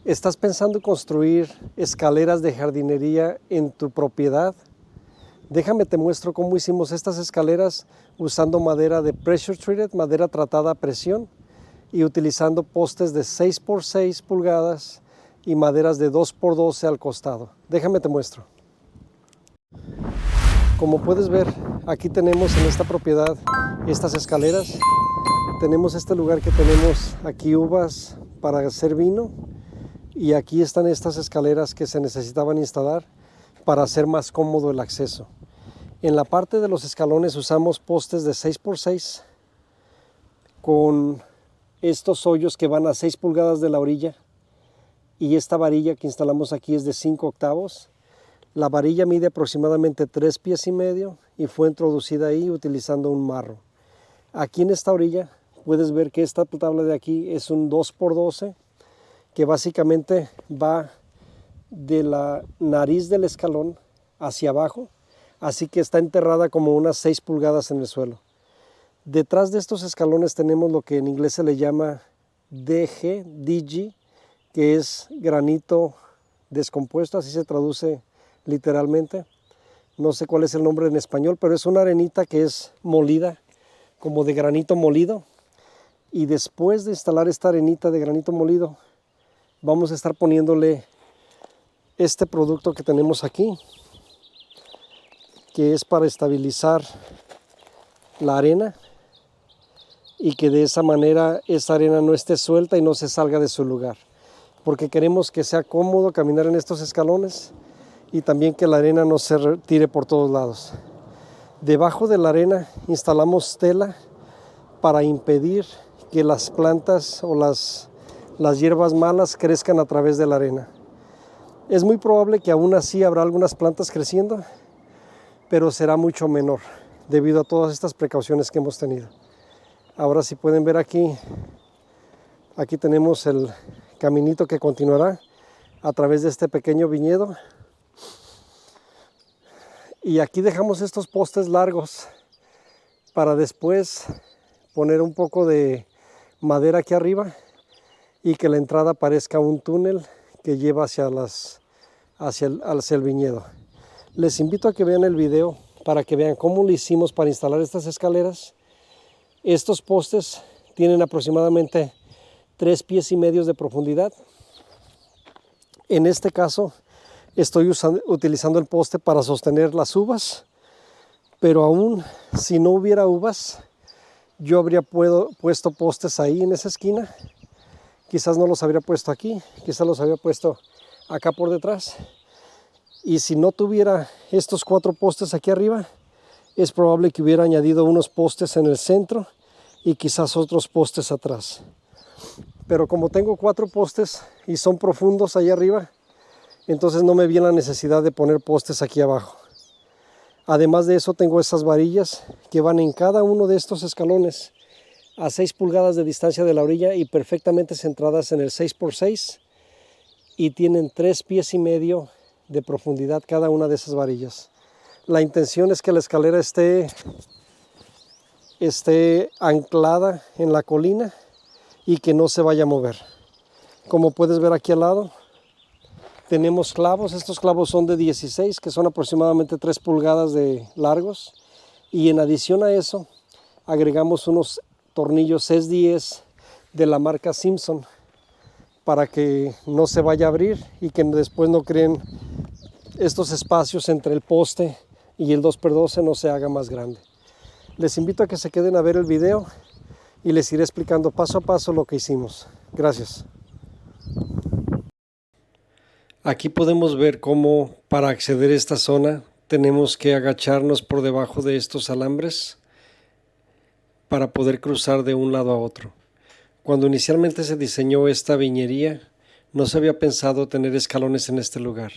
¿Estás pensando en construir escaleras de jardinería en tu propiedad? Déjame te muestro cómo hicimos estas escaleras usando madera de pressure treated, madera tratada a presión, y utilizando postes de 6 por 6 pulgadas y maderas de 2 por 12 al costado. Déjame te muestro. Como puedes ver, aquí tenemos en esta propiedad estas escaleras. Tenemos este lugar que tenemos aquí uvas para hacer vino, y aquí están estas escaleras que se necesitaban instalar para hacer más cómodo el acceso. En la parte de los escalones usamos postes de 6 por 6 con estos hoyos que van a 6 pulgadas de la orilla, y esta varilla que instalamos aquí es de 5 octavos. La varilla mide aproximadamente 3 pies y medio y fue introducida ahí utilizando un marro. Aquí en esta orilla puedes ver que esta tabla de aquí es un 2 por 12 que básicamente va de la nariz del escalón hacia abajo, así que está enterrada como unas 6 pulgadas en el suelo. Detrás de estos escalones tenemos lo que en inglés se le llama DG, que es granito descompuesto, así se traduce literalmente. No sé cuál es el nombre en español, pero es una arenita que es molida, como de granito molido. Y después de instalar esta arenita de granito molido, vamos a estar poniéndole este producto que tenemos aquí, que es para estabilizar la arena y que de esa manera esa arena no esté suelta y no se salga de su lugar, porque queremos que sea cómodo caminar en estos escalones y también que la arena no se retire por todos lados. Debajo de la arena instalamos tela para impedir que las plantas o las hierbas malas crezcan a través de la arena. Es muy probable que aún así habrá algunas plantas creciendo, pero será mucho menor debido a todas estas precauciones que hemos tenido. Ahora, si pueden ver aquí tenemos el caminito que continuará a través de este pequeño viñedo, y aquí dejamos estos postes largos para después poner un poco de madera aquí arriba y que la entrada parezca un túnel que lleva hacia el viñedo. Les invito a que vean el video para que vean cómo lo hicimos para instalar estas escaleras. Estos postes tienen aproximadamente 3 pies y medio de profundidad. En este caso estoy utilizando el poste para sostener las uvas, pero aún si no hubiera uvas, yo habría puesto postes ahí en esa esquina. Quizás no los habría puesto aquí, quizás los habría puesto acá por detrás. Y si no tuviera estos 4 postes aquí arriba, es probable que hubiera añadido unos postes en el centro y quizás otros postes atrás. Pero como tengo 4 postes y son profundos ahí arriba, entonces no me vi la necesidad de poner postes aquí abajo. Además de eso, tengo estas varillas que van en cada uno de estos escalones a 6 pulgadas de distancia de la orilla y perfectamente centradas en el 6 por 6, y tienen 3 pies y medio de profundidad cada una de esas varillas. La intención es que la escalera esté anclada en la colina y que no se vaya a mover. Como puedes ver aquí al lado, tenemos clavos. Estos clavos son de 16, que son aproximadamente 3 pulgadas de largos, y en adición a eso agregamos unos tornillos S10 de la marca Simpson para que no se vaya a abrir y que después no creen estos espacios entre el poste y el 2x12 no se haga más grande. Les invito a que se queden a ver el video y les iré explicando paso a paso lo que hicimos. Gracias. Aquí podemos ver cómo para acceder a esta zona tenemos que agacharnos por debajo de estos alambres para poder cruzar de un lado a otro. Cuando inicialmente se diseñó esta viñería, no se había pensado tener escalones en este lugar,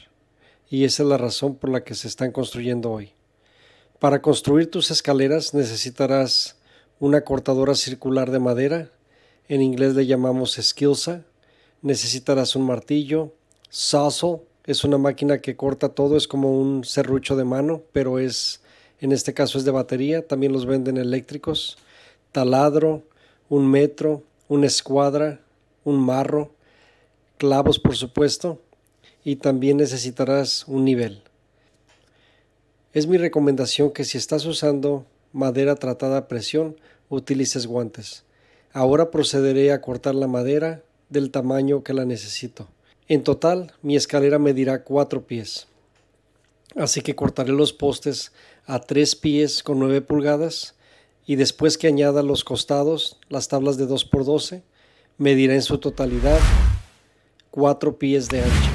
y esa es la razón por la que se están construyendo hoy. Para construir tus escaleras necesitarás una cortadora circular de madera, en inglés le llamamos esquilza. Necesitarás un martillo. Sawzall es una máquina que corta todo, es como un serrucho de mano, pero en este caso es de batería, también los venden eléctricos. Taladro, un metro, una escuadra, un marro, clavos por supuesto, y también necesitarás un nivel. Es mi recomendación que si estás usando madera tratada a presión, utilices guantes. Ahora procederé a cortar la madera del tamaño que la necesito. En total, mi escalera medirá 4 pies. Así que cortaré los postes a 3 pies con 9 pulgadas y después que añada los costados, las tablas de 2x12, medirá en su totalidad 4 pies de ancho.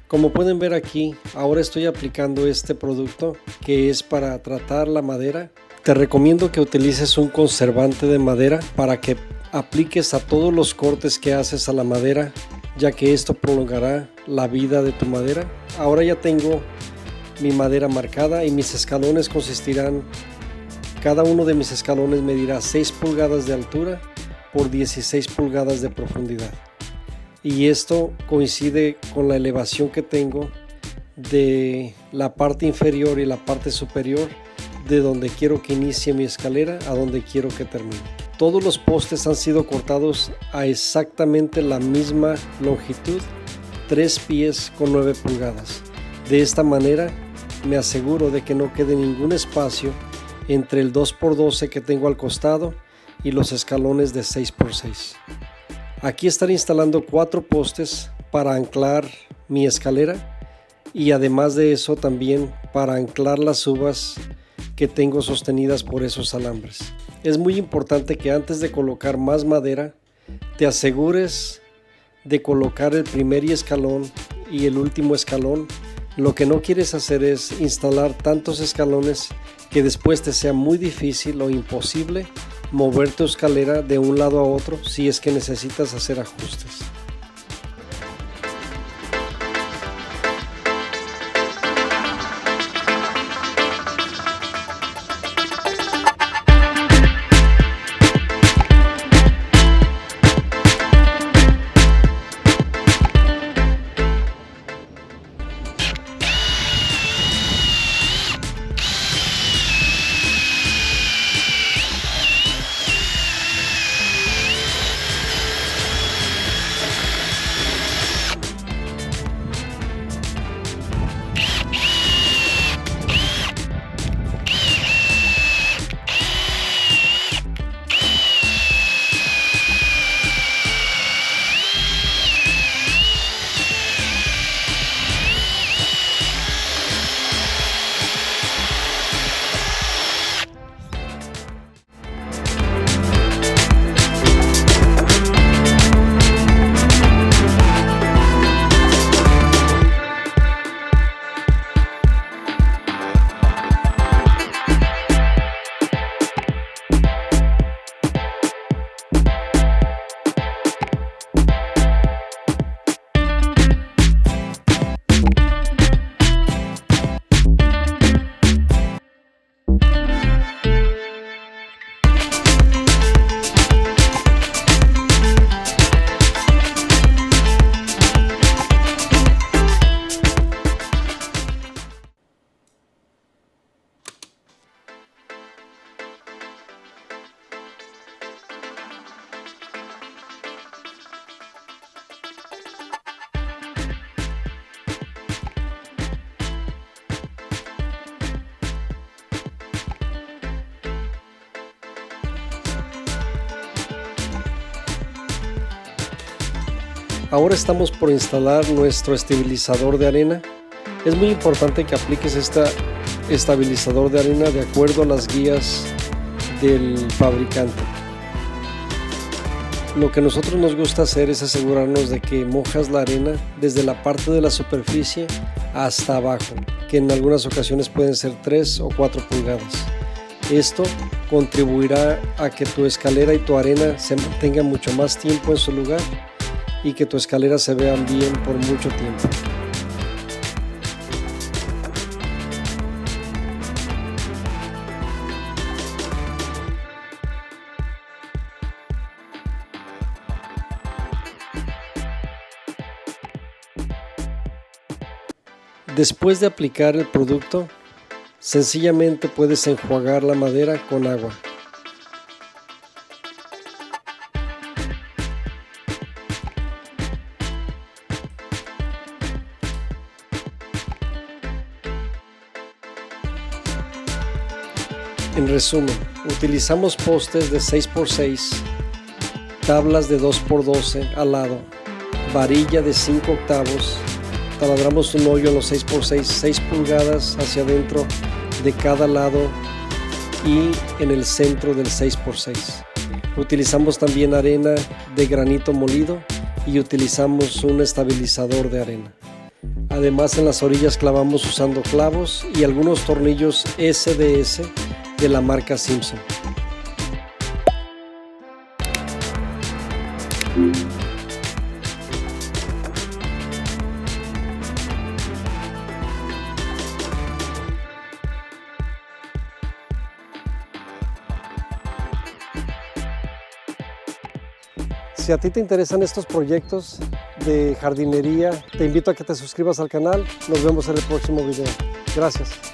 Como pueden ver aquí, ahora estoy aplicando este producto que es para tratar la madera. Te recomiendo que utilices un conservante de madera para que apliques a todos los cortes que haces a la madera, ya que esto prolongará la vida de tu madera. Ahora ya tengo mi madera marcada y mis escalones consistirán, cada uno de mis escalones medirá 6 pulgadas de altura por 16 pulgadas de profundidad. Y esto coincide con la elevación que tengo de la parte inferior y la parte superior de donde quiero que inicie mi escalera a donde quiero que termine. Todos los postes han sido cortados a exactamente la misma longitud, 3 pies con 9 pulgadas. De esta manera me aseguro de que no quede ningún espacio entre el 2x12 que tengo al costado y los escalones de 6x6. Aquí estaré instalando 4 postes para anclar mi escalera y además de eso también para anclar las uvas que tengo sostenidas por esos alambres. Es muy importante que antes de colocar más madera te asegures de colocar el primer escalón y el último escalón. Lo que no quieres hacer es instalar tantos escalones que después te sea muy difícil o imposible mover tu escalera de un lado a otro si es que necesitas hacer ajustes. Ahora estamos por instalar nuestro estabilizador de arena. Es muy importante que apliques este estabilizador de arena de acuerdo a las guías del fabricante. Lo que a nosotros nos gusta hacer es asegurarnos de que mojas la arena desde la parte de la superficie hasta abajo, que en algunas ocasiones pueden ser 3 o 4 pulgadas. Esto contribuirá a que tu escalera y tu arena se mantengan mucho más tiempo en su lugar y que tu escalera se vean bien por mucho tiempo. Después de aplicar el producto, sencillamente puedes enjuagar la madera con agua. En resumen, utilizamos postes de 6x6, tablas de 2x12 al lado, varilla de 5 octavos, taladramos un hoyo en los 6x6, 6 pulgadas hacia adentro de cada lado y en el centro del 6x6. Utilizamos también arena de granito molido y utilizamos un estabilizador de arena. Además, en las orillas clavamos usando clavos y algunos tornillos SDS de la marca Simpson. Si a ti te interesan estos proyectos de jardinería, te invito a que te suscribas al canal. Nos vemos en el próximo video. Gracias.